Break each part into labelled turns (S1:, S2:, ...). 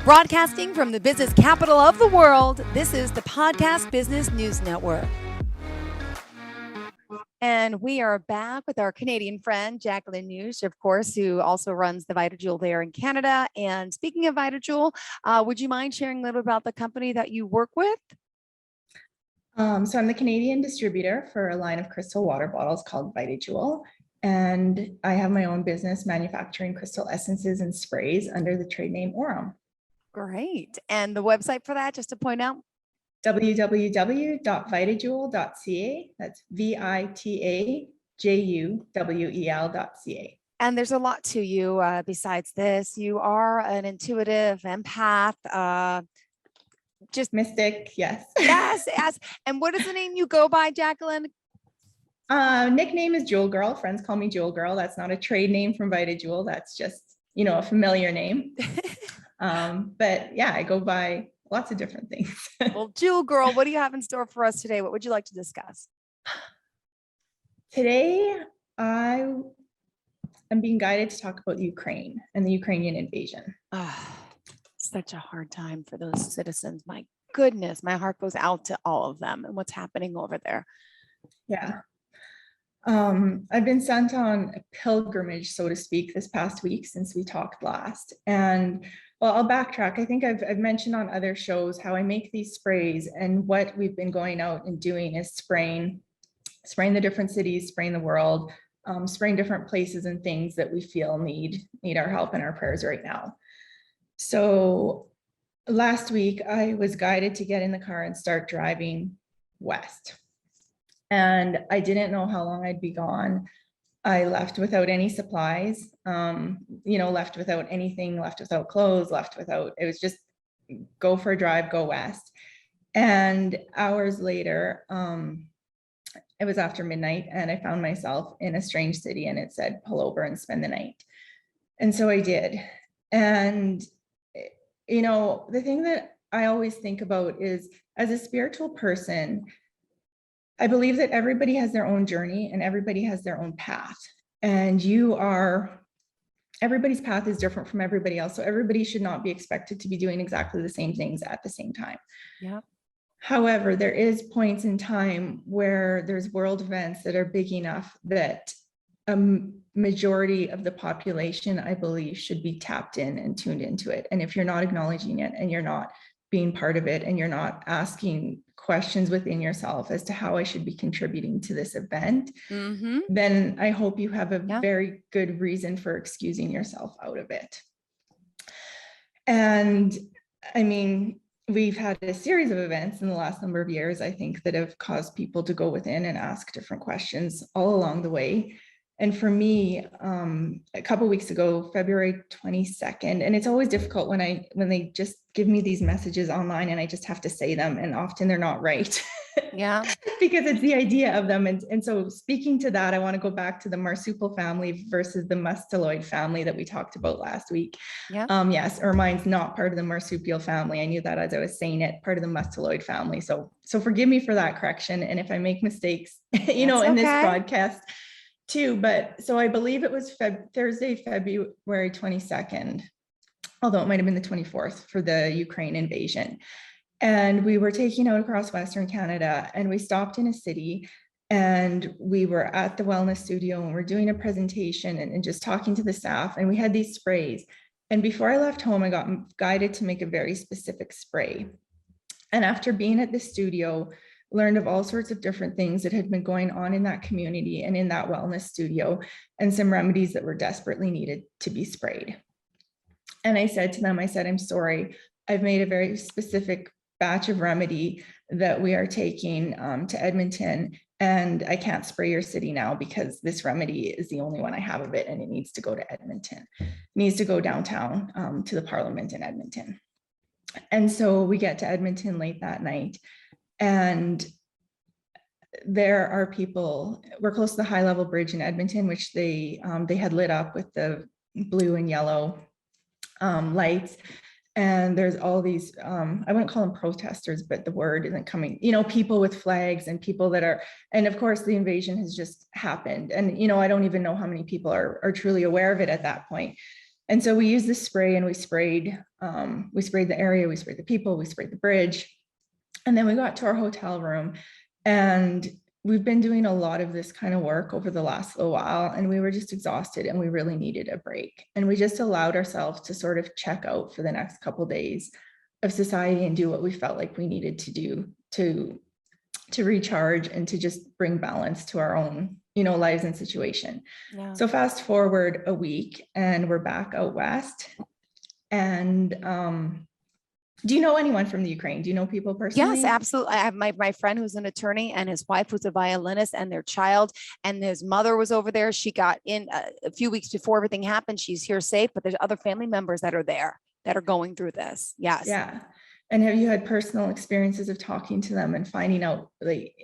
S1: Broadcasting from the business capital of the world, this is the Podcast Business News Network. And we are back with our Canadian friend, Jacqueline Nuge, of course, who also runs the VitaJuwel there in Canada. And speaking of VitaJuwel, would you mind sharing a little about the company that you work with?
S2: So I'm the Canadian distributor for a line of crystal water bottles called VitaJuwel. And I have my own business manufacturing crystal essences and sprays under the trade name Aurum.
S1: Great. And the website for that, just to point out?
S2: www.vitajuwel.ca. That's VITAJUWEL.ca.
S1: And there's a lot to you besides this. You are an intuitive empath,
S2: just mystic, yes.
S1: Yes. And what is the name you go by, Jacqueline?
S2: Nickname is Jewel Girl. Friends call me Jewel Girl. That's not a trade name from VitaJuwel. That's just, a familiar name. But yeah, I go by lots of different things.
S1: Well, Jewel Girl, what do you have in store for us today? What would you like to discuss?
S2: Today, I am being guided to talk about Ukraine and the Ukrainian invasion.
S1: Such a hard time for those citizens. My goodness, my heart goes out to all of them and what's happening over there.
S2: Yeah. I've been sent on a pilgrimage, so to speak, this past week since we talked last. And well, I'll backtrack. I think I've mentioned on other shows how I make these sprays, and what we've been going out and doing is spraying the different cities, spraying the world, spraying different places and things that we feel need our help and our prayers right now. So last week I was guided to get in the car and start driving west. And I didn't know how long I'd be gone. I left without any supplies, left without anything, left without clothes, it was just go for a drive, go west. And hours later, it was after midnight, and I found myself in a strange city, and it said, pull over and spend the night. And so I did. And, the thing that I always think about is, as a spiritual person, I believe that everybody has their own journey and everybody has their own path, and everybody's path is different from everybody else. So everybody should not be expected to be doing exactly the same things at the same time.
S1: Yeah.
S2: However, there is points in time where there's world events that are big enough that a majority of the population, I believe, should be tapped in and tuned into it. And if you're not acknowledging it, and you're not being part of it, and you're not asking questions within yourself as to how I should be contributing to this event, then I hope you have a very good reason for excusing yourself out of it. And I mean, we've had a series of events in the last number of years, I think, that have caused people to go within and ask different questions all along the way. And for me, a couple of weeks ago, February 22nd, and it's always difficult when they just give me these messages online and I just have to say them, and often they're not right.
S1: Yeah.
S2: Because it's the idea of them. And so speaking to that, I want to go back to the marsupial family versus the musteloid family that we talked about last week.
S1: Yeah.
S2: Yes, Ermine's not part of the marsupial family. I knew that as I was saying it, part of the musteloid family. So forgive me for that correction. And if I make mistakes, in this broadcast too, but so I believe it was Thursday, February 22nd, although it might've been the 24th for the Ukraine invasion. And we were taking out across Western Canada, and we stopped in a city, and we were at the wellness studio, and we're doing a presentation and just talking to the staff, and we had these sprays. And before I left home, I got guided to make a very specific spray. And after being at the studio, learned of all sorts of different things that had been going on in that community and in that wellness studio, and some remedies that were desperately needed to be sprayed. And I said to them, I'm sorry, I've made a very specific batch of remedy that we are taking to Edmonton, and I can't spray your city now because this remedy is the only one I have of it, and it needs to go to Edmonton. It needs to go downtown to the Parliament in Edmonton. And so we get to Edmonton late that night, and there are people, we're close to the high level bridge in Edmonton, which they had lit up with the blue and yellow lights. And there's all these, I wouldn't call them protesters, but the word isn't coming, people with flags and people that are, and of course the invasion has just happened. And, I don't even know how many people are truly aware of it at that point. And so we used the spray and we sprayed the area, we sprayed the people, we sprayed the bridge. And then we got to our hotel room, and we've been doing a lot of this kind of work over the last little while, and we were just exhausted and we really needed a break. And we just allowed ourselves to sort of check out for the next couple of days of society and do what we felt like we needed to do to recharge and to just bring balance to our own, lives and situation.
S1: Yeah.
S2: So fast forward a week and we're back out west. And do you know anyone from the Ukraine? Do you know people personally?
S1: Yes, absolutely. I have my friend who's an attorney, and his wife was a violinist, and their child, and his mother was over there. She got in a few weeks before everything happened. She's here safe, but there's other family members that are there that are going through this. Yes.
S2: Yeah. And have you had personal experiences of talking to them and finding out, like,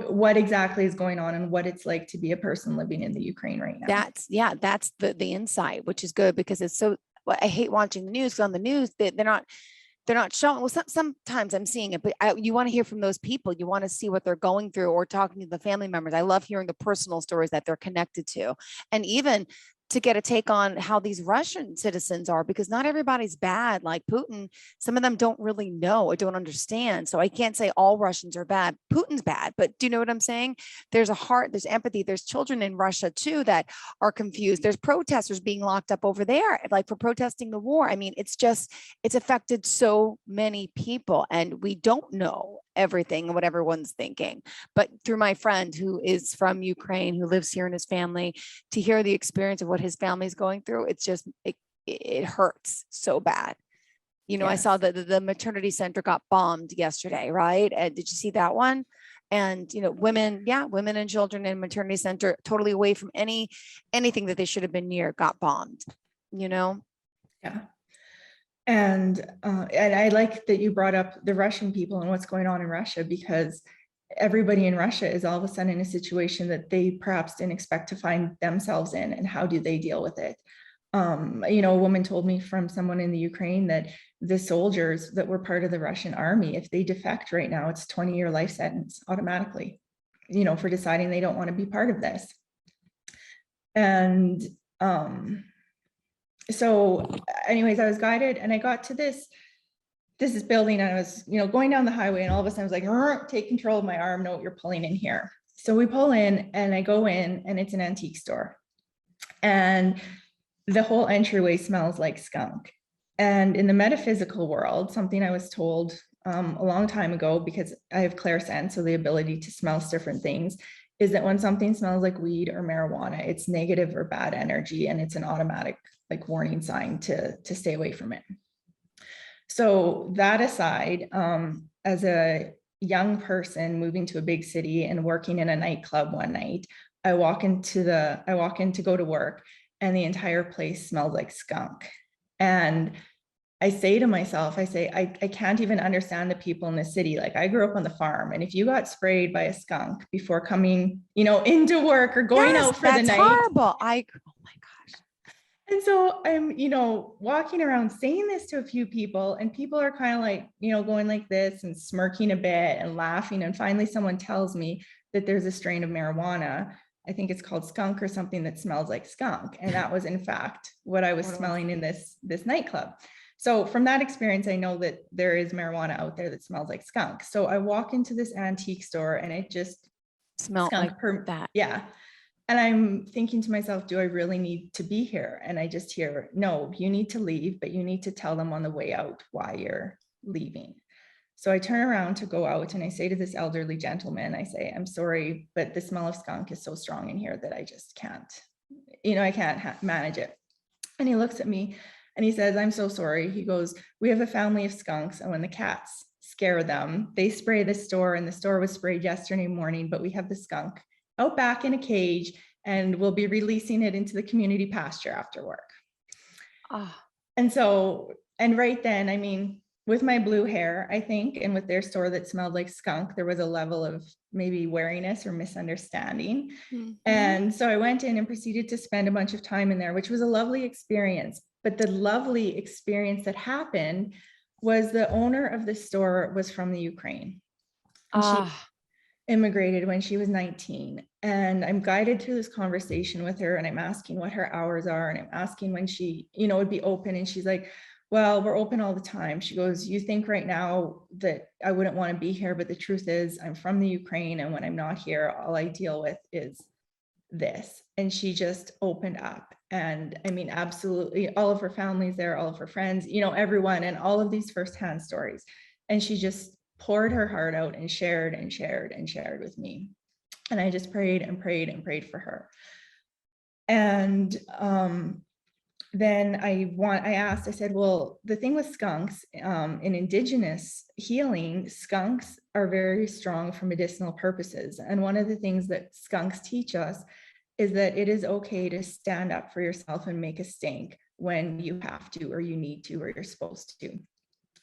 S2: what exactly is going on and what it's like to be a person living in the Ukraine right now?
S1: That's the insight, which is good, because it's so, I hate watching the news, because on the news they're not showing. Well, sometimes I'm seeing it, but you want to hear from those people. You want to see what they're going through, or talking to the family members. I love hearing the personal stories that they're connected to, and even to get a take on how these Russian citizens are, because not everybody's bad like Putin. Some of them don't really know or don't understand. So I can't say all Russians are bad. Putin's bad, but do you know what I'm saying? There's a heart, there's empathy. There's children in Russia too that are confused. There's protesters being locked up over there, like for protesting the war. I mean, it's affected so many people, and we don't know everything and what everyone's thinking. But through my friend who is from Ukraine, who lives here in his family, to hear the experience of what his family is going through, it's just, it hurts so bad. I
S2: Yes.
S1: saw that the maternity center got bombed yesterday, right? And did you see that one? And women and children in maternity center, totally away from anything that they should have been near, got bombed.
S2: Yeah. And I like that you brought up the Russian people and what's going on in Russia, because everybody in Russia is all of a sudden in a situation that they perhaps didn't expect to find themselves in, and how do they deal with it? A woman told me from someone in the Ukraine that the soldiers that were part of the Russian army, if they defect right now, it's 20-year life sentence automatically, for deciding they don't want to be part of this. And so anyways, I was guided and I got to this building, and I was, going down the highway, and all of a sudden I was like, take control of my arm. No, you're pulling in here. So we pull in, and I go in, and it's an antique store, and the whole entryway smells like skunk. And in the metaphysical world, something I was told a long time ago, because I have clairsense, so the ability to smell different things, is that when something smells like weed or marijuana, it's negative or bad energy, and it's an automatic warning sign to stay away from it. So that aside, as a young person moving to a big city and working in a nightclub one night, I walk in to go to work, and the entire place smells like skunk. And I say to myself, I can't even understand the people in the city. Like, I grew up on the farm, and if you got sprayed by a skunk before coming, into work or going out for the night,
S1: horrible. Oh my gosh.
S2: And so I'm, walking around saying this to a few people, and people are kind of like, going like this and smirking a bit and laughing. And finally someone tells me that there's a strain of marijuana, I think it's called skunk or something, that smells like skunk. And that was in fact what I was smelling in this nightclub. So from that experience, I know that there is marijuana out there that smells like skunk. So I walk into this antique store, and it just
S1: smells like that.
S2: Yeah. And I'm thinking to myself, do I really need to be here? And I just hear, no, you need to leave, but you need to tell them on the way out why you're leaving. So I turn around to go out, and I say to this elderly gentleman, I say, I'm sorry, but the smell of skunk is so strong in here that I just can't, I can't manage it. And he looks at me and he says, I'm so sorry. He goes, we have a family of skunks, and when the cats scare them, they spray the store, and the store was sprayed yesterday morning, but we have the skunk out back in a cage, and we'll be releasing it into the community pasture after work.
S1: Oh.
S2: And right then, I mean, with my blue hair, I think, and with their store that smelled like skunk, there was a level of maybe wariness or misunderstanding. Mm-hmm. And so I went in and proceeded to spend a bunch of time in there, which was a lovely experience. But the lovely experience that happened was the owner of the store was from the Ukraine. immigrated when she was 19. And I'm guided through this conversation with her, and I'm asking what her hours are, and I'm asking when she, would be open. And she's like, well, we're open all the time. She goes, you think right now that I wouldn't want to be here, but the truth is I'm from the Ukraine, and when I'm not here, all I deal with is this. And she just opened up. And I mean, absolutely all of her family's there, all of her friends, everyone, and all of these firsthand stories. And she just poured her heart out and shared and shared and shared with me. And I just prayed and prayed and prayed for her. And then I asked, I said, well, the thing with skunks, in Indigenous healing, skunks are very strong for medicinal purposes. And one of the things that skunks teach us is that it is okay to stand up for yourself and make a stink when you have to, or you need to, or you're supposed to.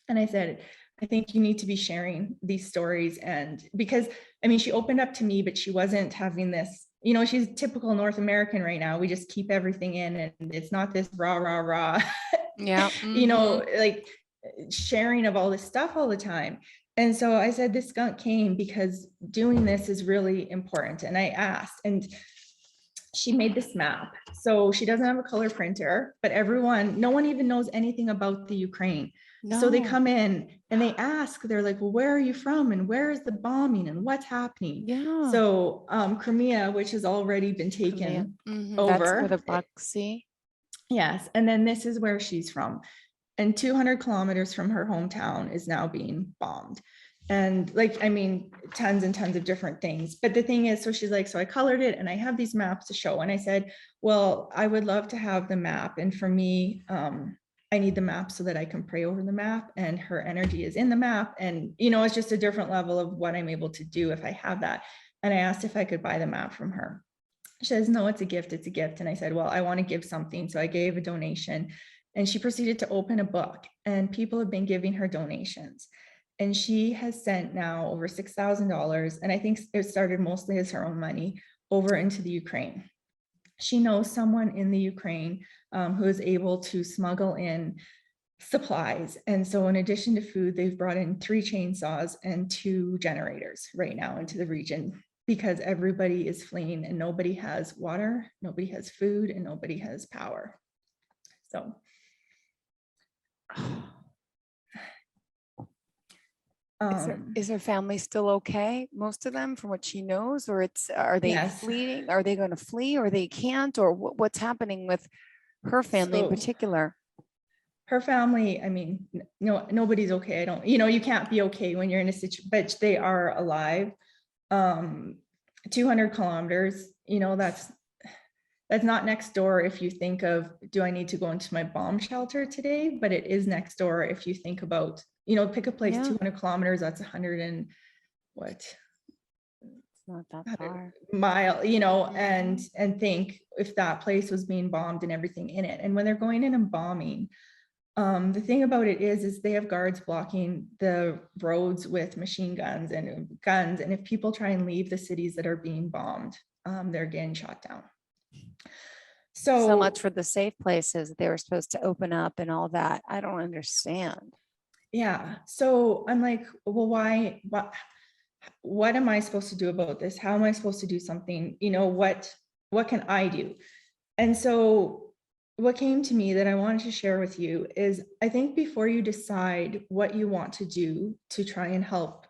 S2: And I said, I think you need to be sharing these stories. And because, I mean, she opened up to me, but she wasn't having this, she's typical North American right now. We just keep everything in, and it's not this rah, rah, rah,
S1: yeah,
S2: like sharing of all this stuff all the time. And so I said, this skunk came because doing this is really important. And I asked, and she made this map. So she doesn't have a color printer, but no one even knows anything about the Ukraine.
S1: No.
S2: So they come in and they ask, they're like, well, where are you from? And where is the bombing and what's happening?
S1: Yeah.
S2: So Crimea, which has already been taken over.
S1: That's where the Bucksy.
S2: Yes. And then this is where she's from. And 200 kilometers from her hometown is now being bombed. And like, I mean, tons and tons of different things. But the thing is, so she's like, so I colored it and I have these maps to show. And I said, well, I would love to have the map. And for me, I need the map so that I can pray over the map, and her energy is in the map. And, it's just a different level of what I'm able to do if I have that. And I asked if I could buy the map from her. She says, no, it's a gift. It's a gift. And I said, well, I want to give something. So I gave a donation, and she proceeded to open a book, and people have been giving her donations. And she has sent now over $6,000. And I think it started mostly as her own money over into the Ukraine. She knows someone in the Ukraine who is able to smuggle in supplies. And so in addition to food, they've brought in 3 chainsaws and 2 generators right now into the region, because everybody is fleeing and nobody has water, nobody has food, and nobody has power. So.
S1: Is her family still okay? Most of them, from what she knows, or are they fleeing? Are they going to flee, or they can't, or what's happening with her family in particular?
S2: Her family, I mean, nobody's okay. You can't be okay when you're in a situation, but they are alive. 200 kilometers, that's not next door if you think of, do I need to go into my bomb shelter today? But it is next door if you think about, pick a place 200 kilometers, that's 100 and what?
S1: It's not that far.
S2: Mile, and think if that place was being bombed and everything in it. And when they're going in and bombing, the thing about it is they have guards blocking the roads with machine guns. And if people try and leave the cities that are being bombed, they're getting shot down. So
S1: much for the safe places they were supposed to open up and all that. I don't understand.
S2: Yeah. So I'm like, well, what am I supposed to do about this? How am I supposed to do something? What can I do? And so what came to me that I wanted to share with you is, I think before you decide what you want to do to try and help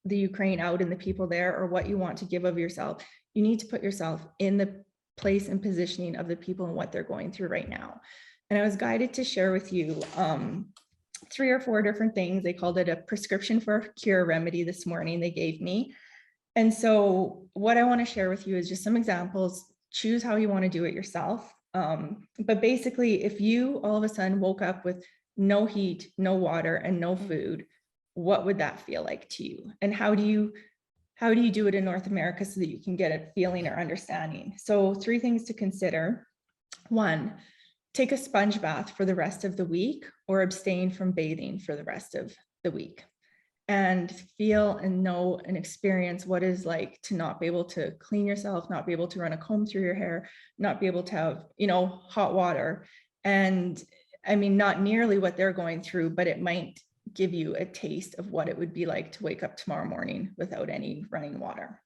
S2: the Ukraine out and the people there, or what you want to give of yourself, you need to put yourself in the place and positioning of the people and what they're going through right now. And I was guided to share with you 3 or 4 different things. They called it a prescription for a cure remedy this morning they gave me. And so what I want to share with you is just some examples. Choose how you want to do it yourself. But basically, if you all of a sudden woke up with no heat, no water, and no food, what would that feel like to you? And how do you do it in North America so that you can get a feeling or understanding? So 3 things to consider. 1, take a sponge bath for the rest of the week, or abstain from bathing for the rest of the week, and feel and know and experience what it's like to not be able to clean yourself, not be able to run a comb through your hair, not be able to have, hot water. And I mean, not nearly what they're going through, but it might give you a taste of what it would be like to wake up tomorrow morning without any running water.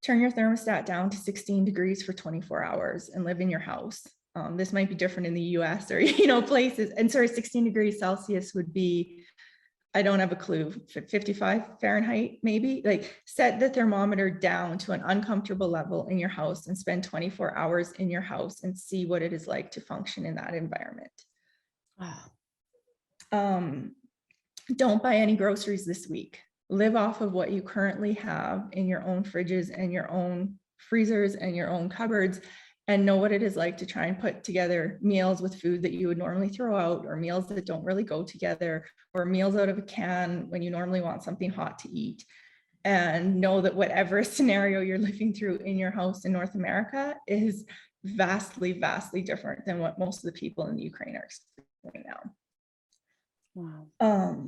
S2: Turn your thermostat down to 16 degrees for 24 hours and live in your house. This might be different in the US or, places. And sorry, 16 degrees Celsius would be, I don't have a clue, 55 Fahrenheit, maybe. Like, set the thermometer down to an uncomfortable level in your house and spend 24 hours in your house and see what it is like to function in that environment. Don't buy any groceries this week. Live off of what you currently have in your own fridges and your own freezers and your own cupboards, and know what it is like to try and put together meals with food that you would normally throw out, or meals that don't really go together, or meals out of a can when you normally want something hot to eat. And know that whatever scenario you're living through in your house in North America is vastly, vastly different than what most of the people in the Ukraine are experiencing now.
S1: Wow.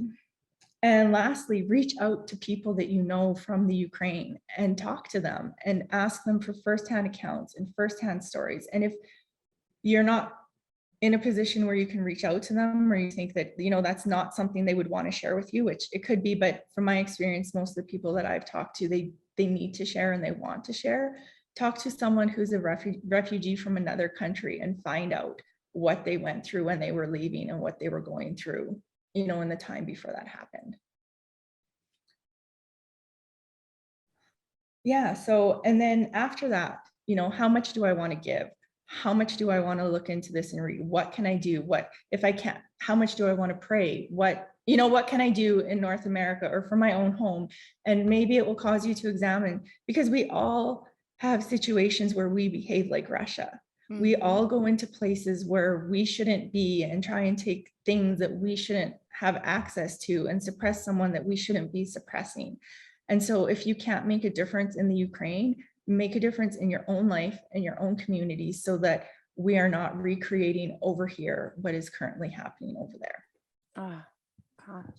S2: And lastly, reach out to people that you know from the Ukraine and talk to them and ask them for firsthand accounts and firsthand stories. And if you're not in a position where you can reach out to them, or you think that, that's not something they would want to share with you, which it could be, but from my experience, most of the people that I've talked to, they need to share and they want to share. Talk to someone who's a refugee from another country and find out what they went through when they were leaving and what they were going through, in the time before that happened. Yeah. So, and then after that, how much do I want to give? How much do I want to look into this and read? What can I do? What, if I can't, how much do I want to pray? What can I do in North America or for my own home? And maybe it will cause you to examine, because we all have situations where we behave like Russia. We all go into places where we shouldn't be and try and take things that we shouldn't have access to and suppress someone that we shouldn't be suppressing. And so if you can't make a difference in the Ukraine, make a difference in your own life and your own community, so that we are not recreating over here what is currently happening over there.
S1: Oh, gosh.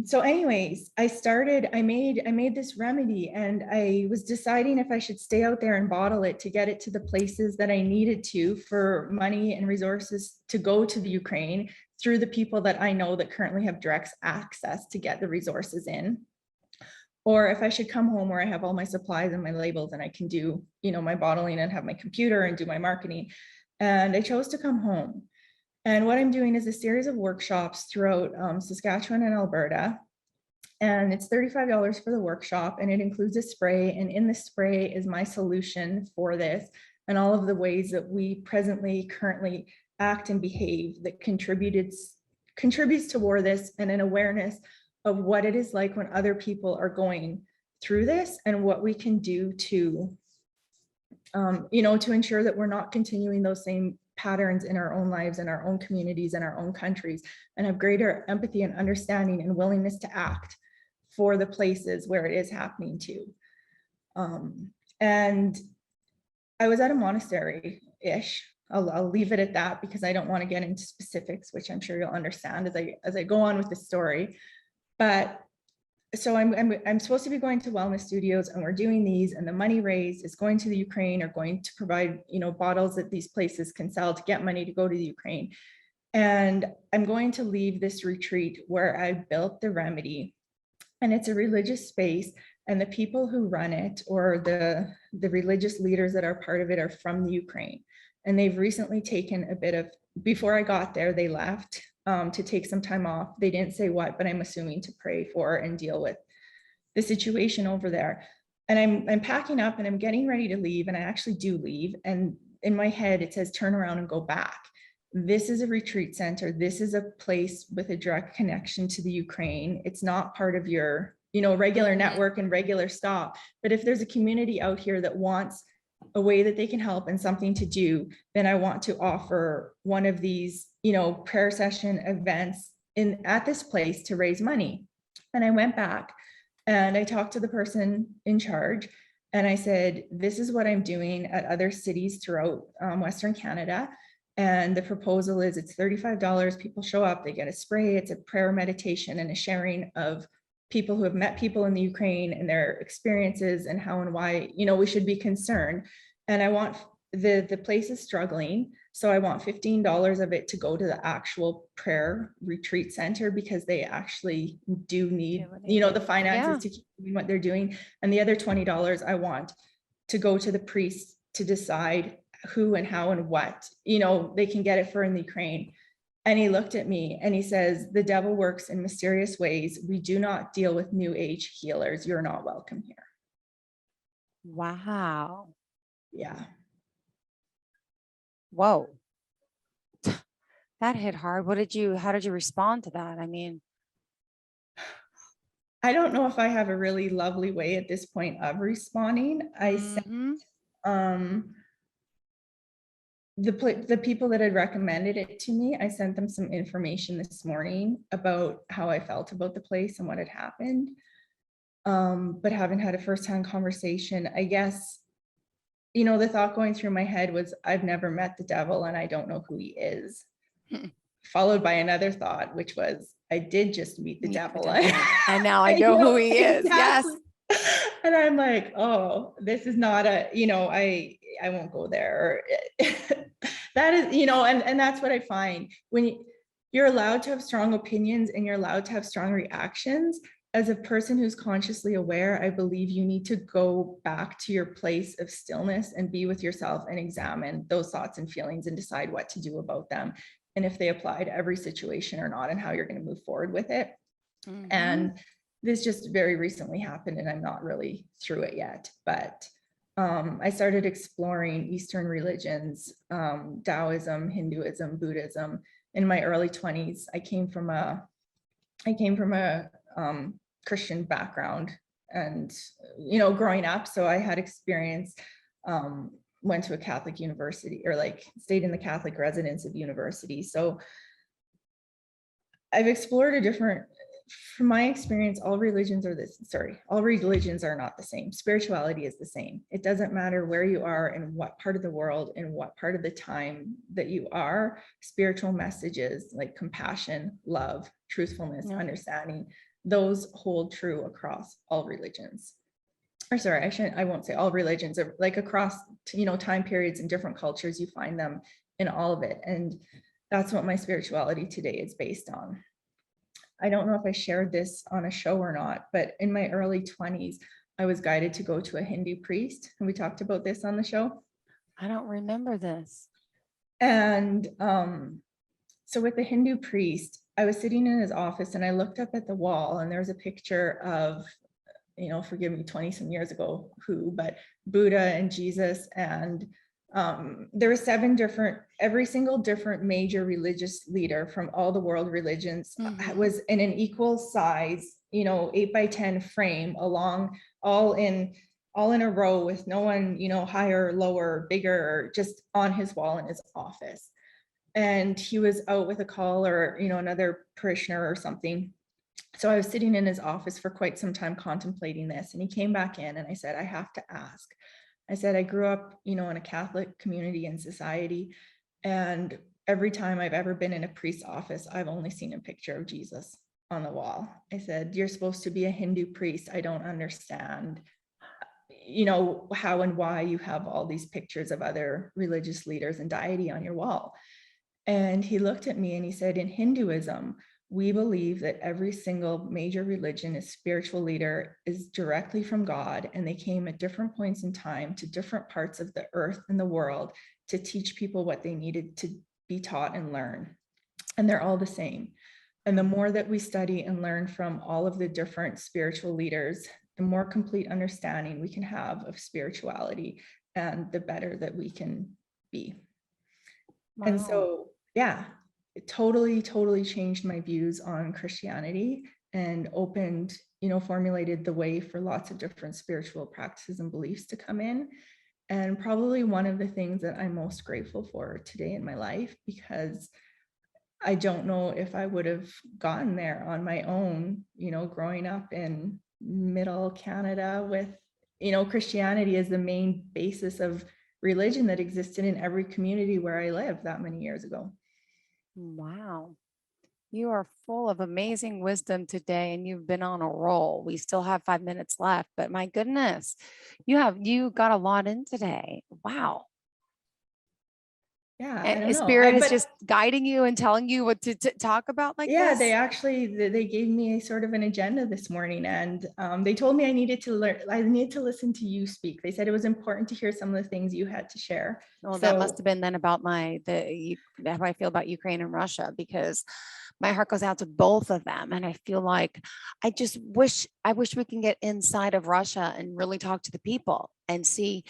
S2: So anyways, I made this remedy, and I was deciding if I should stay out there and bottle it to get it to the places that I needed to for money and resources to go to the Ukraine through the people that I know that currently have direct access to get the resources in. Or if I should come home where I have all my supplies and my labels and I can do, my bottling and have my computer and do my marketing. And I chose to come home. And what I'm doing is a series of workshops throughout Saskatchewan and Alberta. And it's $35 for the workshop, and it includes a spray. And in the spray is my solution for this and all of the ways that we currently act and behave that contributes toward this, and an awareness of what it is like when other people are going through this, and what we can do to, to ensure that we're not continuing those same patterns in our own lives, in our own communities, in our own countries, and have greater empathy and understanding and willingness to act for the places where it is happening to. And I was at a monastery-ish. I'll leave it at that, because I don't want to get into specifics, which I'm sure you'll understand as I go on with the story. But so I'm supposed to be going to wellness studios, and we're doing these, and the money raised is going to the Ukraine, or going to provide, bottles that these places can sell to get money to go to the Ukraine. And I'm going to leave this retreat where I built the remedy, and it's a religious space, and the people who run it, or the religious leaders that are part of it, are from the Ukraine. And they've recently taken a bit of, before I got there, they left to take some time off. They didn't say what, but I'm assuming to pray for and deal with the situation over there. And I'm packing up and I'm getting ready to leave, and I actually do leave. And in my head, it says, turn around and go back. This is a retreat center. This is a place with a direct connection to the Ukraine. It's not part of your, regular network and regular stop. But if there's a community out here that wants a way that they can help and something to do, then I want to offer one of these, prayer session events at this place to raise money. And I went back and I talked to the person in charge, and I said, this is what I'm doing at other cities throughout Western Canada. And the proposal is it's $35. People show up, they get a spray. It's a prayer meditation and a sharing of people who have met people in the Ukraine and their experiences and how and why, we should be concerned. And I want the place is struggling. So I want $15 of it to go to the actual prayer retreat center, because they actually do need, the finances to keep doing what they're doing. And the other $20 I want to go to the priest to decide who and how and what, they can get it for in the Ukraine. And he looked at me and he says, the devil works in mysterious ways. We do not deal with new age healers. You're not welcome here.
S1: Wow.
S2: Yeah.
S1: Whoa. That hit hard. How did you respond to that? I mean,
S2: I don't know if I have a really lovely way at this point of responding. I said, the people that had recommended it to me, I sent them some information this morning about how I felt about the place and what had happened. But haven't had a firsthand conversation. I guess, the thought going through my head was, I've never met the devil and I don't know who he is. Followed by another thought, which was, I did just meet the devil.
S1: And now I know who he is. Exactly.
S2: Yes. And I'm like, oh, this is not I won't go there. That is, and that's what I find when you're allowed to have strong opinions and you're allowed to have strong reactions. As a person who's consciously aware, I believe you need to go back to your place of stillness and be with yourself and examine those thoughts and feelings and decide what to do about them, and if they apply to every situation or not, and how you're going to move forward with it. And this just very recently happened, and I'm not really through it yet, but I started exploring Eastern religions, Taoism, Hinduism, Buddhism in my early 20s. I came from a Christian background, and growing up, so I had experience, went to a Catholic university, or stayed in the Catholic residence of university. So I've explored from my experience, all religions are not the same. Spirituality is the same. It doesn't matter where you are and what part of the world and what part of the time that you are. Spiritual messages like compassion, love, truthfulness, understanding, those hold true across all religions. Or sorry, I won't say all religions, or across, time periods and different cultures, you find them in all of it. And that's what my spirituality today is based on. I don't know if I shared this on a show or not, but in my early 20s, I was guided to go to a Hindu priest. And we talked about this on the show.
S1: I don't remember this.
S2: And so with the Hindu priest, I was sitting in his office and I looked up at the wall, and there was a picture of, forgive me, 20 some years ago, but Buddha and Jesus, and there were every single different major religious leader from all the world religions was in an equal size, 8x10 frame all in a row, with no one, higher, lower, bigger, just on his wall in his office. And he was out with a call, or, another parishioner or something. So I was sitting in his office for quite some time contemplating this, and he came back in, and I said, I have to ask. I said, I grew up, in a Catholic community and society, and every time I've ever been in a priest's office, I've only seen a picture of Jesus on the wall. I said, you're supposed to be a Hindu priest. I don't understand, how and why you have all these pictures of other religious leaders and deity on your wall. And he looked at me and he said, in Hinduism, we believe that every single major religion, a spiritual leader, is directly from God, and they came at different points in time to different parts of the earth and the world to teach people what they needed to be taught and learn. And they're all the same. And the more that we study and learn from all of the different spiritual leaders, the more complete understanding we can have of spirituality, and the better that we can be. Wow. And so, yeah, it totally changed my views on Christianity, and opened, formulated the way for lots of different spiritual practices and beliefs to come in. And probably one of the things that I'm most grateful for today in my life, because I don't know if I would have gotten there on my own, growing up in middle Canada with, Christianity as the main basis of religion that existed in every community where I lived that many years ago.
S1: Wow. You are full of amazing wisdom today, and you've been on a roll. We still have 5 minutes left, but my goodness, you got a lot in today. Wow.
S2: Yeah, I
S1: And
S2: don't know.
S1: spirit is
S2: But
S1: just guiding you and telling you what to talk about like
S2: yeah,
S1: this?
S2: they actually they gave me sort of an agenda this morning, and they told me I needed to learn. I needed to listen to you speak. They said it was important to hear some of the things you had to share.
S1: Well, that must
S2: So
S1: have been then about how I feel about Ukraine and Russia, because my heart goes out to both of them. And I feel like I wish we can get inside of Russia and really talk to the people and see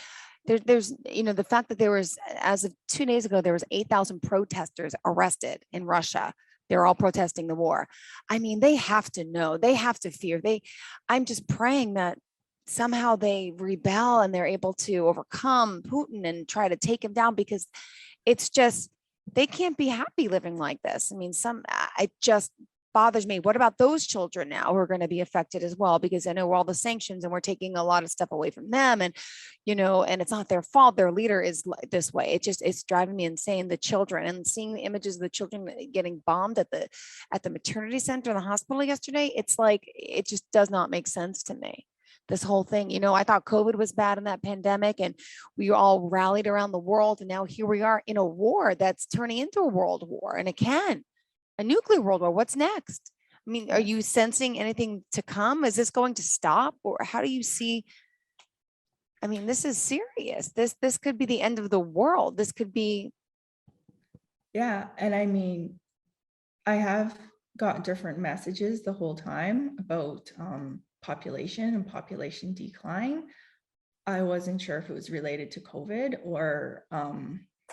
S1: there's, the fact that there was, as of 2 days ago, there was 8,000 protesters arrested in Russia. They're all protesting the war. I mean, they have to know, they have to fear. I'm just praying that somehow they rebel and they're able to overcome Putin and try to take him down, because it's just, they can't be happy living like this. I mean, it just bothers me. What about those children now who are going to be affected as well? Because I know we're all the sanctions and we're taking a lot of stuff away from them, and, and it's not their fault. Their leader is this way. It's driving me insane. The children, and seeing the images of the children getting bombed at the maternity center in the hospital yesterday. It's like, it just does not make sense to me. This whole thing, I thought COVID was bad in that pandemic and we all rallied around the world. And now here we are in a war that's turning into a world war, and a nuclear world war. What's next? I mean, are you sensing anything to come? Is this going to stop, or how do you see? I mean, this is serious. This could be the end of the world. This could be.
S2: yeah, and I mean, I have got different messages the whole time about population and population decline. I wasn't sure if it was related to COVID or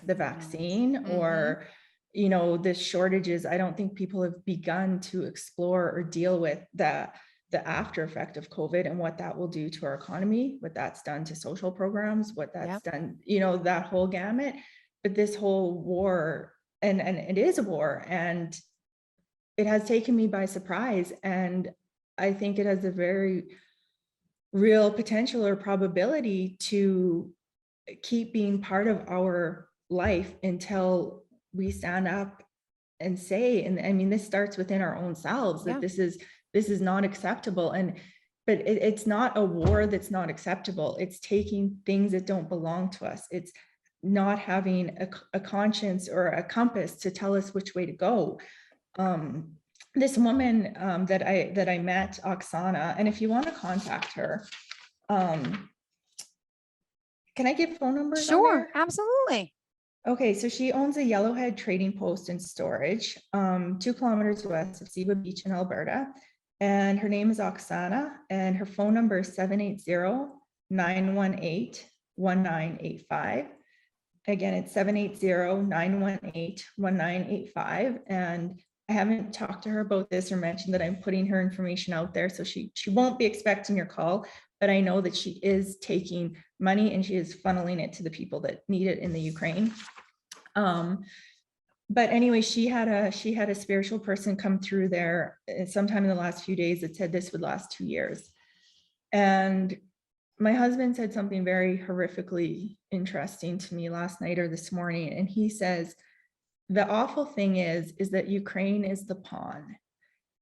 S2: the vaccine or, the shortages. I don't think people have begun to explore or deal with the after effect of COVID and what that will do to our economy, what that's done to social programs, what that's done, that whole gamut. But this whole war, and it is a war, and it has taken me by surprise. And I think it has a very real potential or probability to keep being part of our life until we stand up and say, and I mean, this starts within our own selves, that this is not acceptable. But it's not a war that's not acceptable. It's taking things that don't belong to us. It's not having a conscience or a compass to tell us which way to go. This woman that I met, Oksana, and if you want to contact her, can I give phone numbers?
S1: Sure, absolutely.
S2: Okay, so she owns a Yellowhead trading post and storage, 2 kilometers west of Seba Beach in Alberta. And her name is Oksana, and her phone number is 780-918-1985. Again, it's 780-918-1985. And I haven't talked to her about this or mentioned that I'm putting her information out there, so she won't be expecting your call, but I know that she is taking money and she is funneling it to the people that need it in the Ukraine. But anyway, she had a spiritual person come through there sometime in the last few days that said this would last 2 years. And my husband said something very horrifically interesting to me last night or this morning. And he says, the awful thing is that Ukraine is the pawn.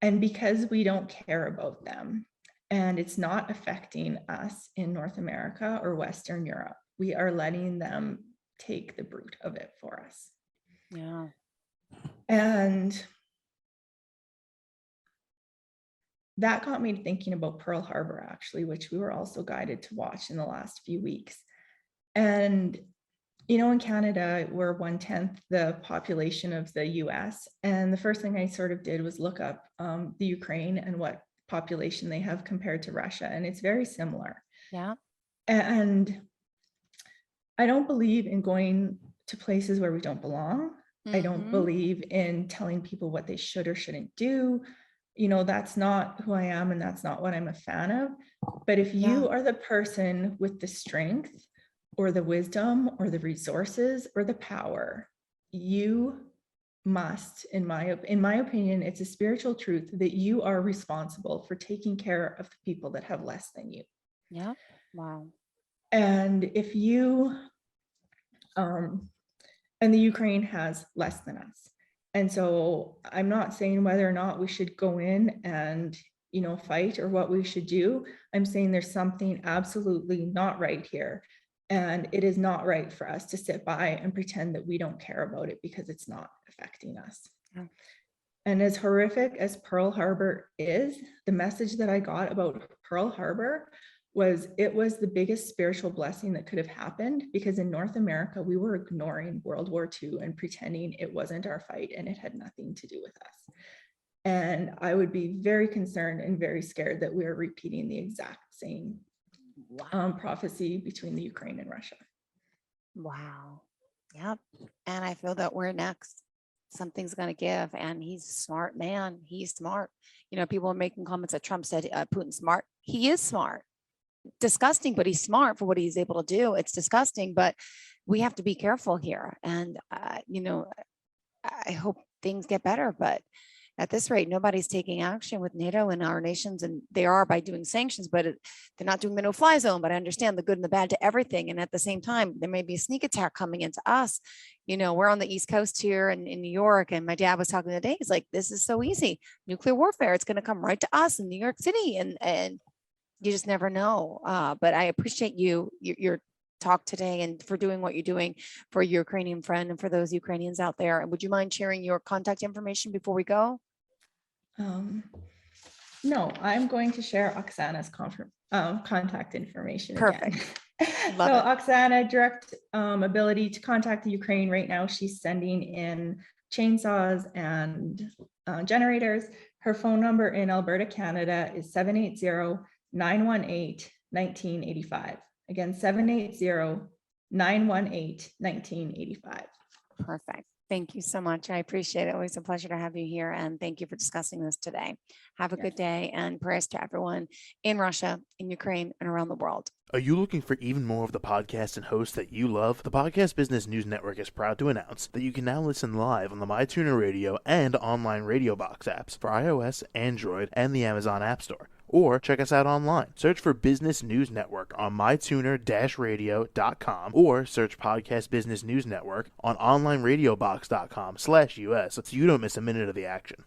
S2: And because we don't care about them and it's not affecting us in North America or Western Europe, we are letting them take the brunt of it for us.
S1: Yeah.
S2: And that got me thinking about Pearl Harbor, actually, which we were also guided to watch in the last few weeks. And, in Canada, we're 1/10 the population of the US. And the first thing I sort of did was look up the Ukraine and what population they have compared to Russia. And it's very similar.
S1: Yeah.
S2: And I don't believe in going to places where we don't belong. I don't believe in telling people what they should or shouldn't do. That's not who I am and that's not what I'm a fan of. But if you are the person with the strength or the wisdom or the resources or the power, you must, in my opinion, it's a spiritual truth that you are responsible for taking care of the people that have less than you.
S1: Yeah. Wow.
S2: And if you, and the Ukraine has less than us. And so I'm not saying whether or not we should go in and, fight or what we should do. I'm saying there's something absolutely not right here. And it is not right for us to sit by and pretend that we don't care about it because it's not affecting us.
S1: Yeah.
S2: And as horrific as Pearl Harbor is, the message that I got about Pearl Harbor was it was the biggest spiritual blessing that could have happened, because in North America, we were ignoring World War II and pretending it wasn't our fight and it had nothing to do with us. And I would be very concerned and very scared that we are repeating the exact same prophecy between the Ukraine and Russia.
S1: Wow. Yep. And I feel that we're next. Something's going to give. And he's a smart man. He's smart. You know, people are making comments that Trump said Putin's smart. He is smart. Disgusting, but he's smart for what he's able to do. It's disgusting, but we have to be careful here. And, you know, I hope things get better, but at this rate, nobody's taking action with NATO and our nations, and they are by doing sanctions, but they're not doing the no-fly zone. But I understand the good and the bad to everything. And at the same time, there may be a sneak attack coming into us. You know, we're on the East Coast here in New York, and my dad was talking today. He's like, this is so easy. Nuclear warfare, it's going to come right to us in New York City. And you just never know. But I appreciate your talk today and for doing what you're doing for your Ukrainian friend and for those Ukrainians out there. And would you mind sharing your contact information before we go?
S2: No, I'm going to share Oksana's contact information.
S1: Perfect.
S2: Again. So Oksana, direct ability to contact the Ukraine right now. She's sending in chainsaws and generators. Her phone number in Alberta, Canada is 780-918-1985. Again, 780-918-1985.
S1: Perfect. Thank you so much. I appreciate it. Always a pleasure to have you here. And thank you for discussing this today. Have a good day, and prayers to everyone in Russia, in Ukraine, and around the world.
S3: Are you looking for even more of the podcasts and hosts that you love? The Podcast Business News Network is proud to announce that you can now listen live on the MyTuner Radio and online Radio Box apps for iOS, Android, and the Amazon App Store. Or check us out online. Search for Business News Network on mytuner-radio.com or search Podcast Business News Network on onlineradiobox.com/US so you don't miss a minute of the action.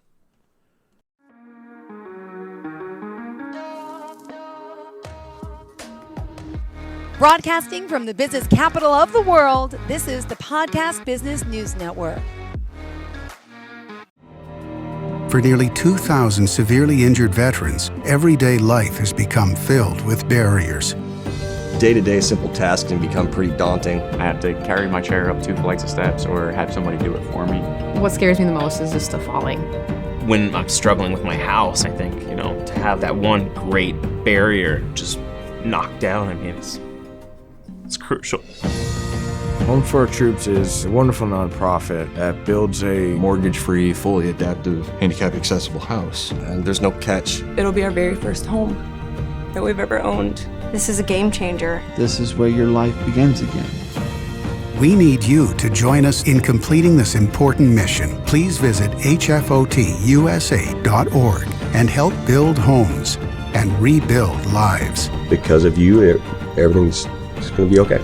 S1: Broadcasting from the business capital of the world, this is the Podcast Business News Network.
S4: For nearly 2,000 severely injured veterans, everyday life has become filled with barriers.
S5: Day-to-day simple tasks can become pretty daunting.
S6: I have to carry my chair up 2 flights of steps or have somebody do it for me.
S7: What scares me the most is just the falling.
S8: When I'm struggling with my house, I think, to have that one great barrier just knocked down, I mean, it's crucial.
S9: Home for Our Troops is a wonderful nonprofit that builds a
S5: Mortgage-free, fully adaptive, handicap-accessible house. And there's no catch.
S10: It'll be our very first home that we've ever owned. This is a game changer.
S11: This is where your life begins again.
S4: We need you to join us in completing this important mission. Please visit hfotusa.org and help build homes and rebuild lives.
S5: Because of you, everything's going to be okay.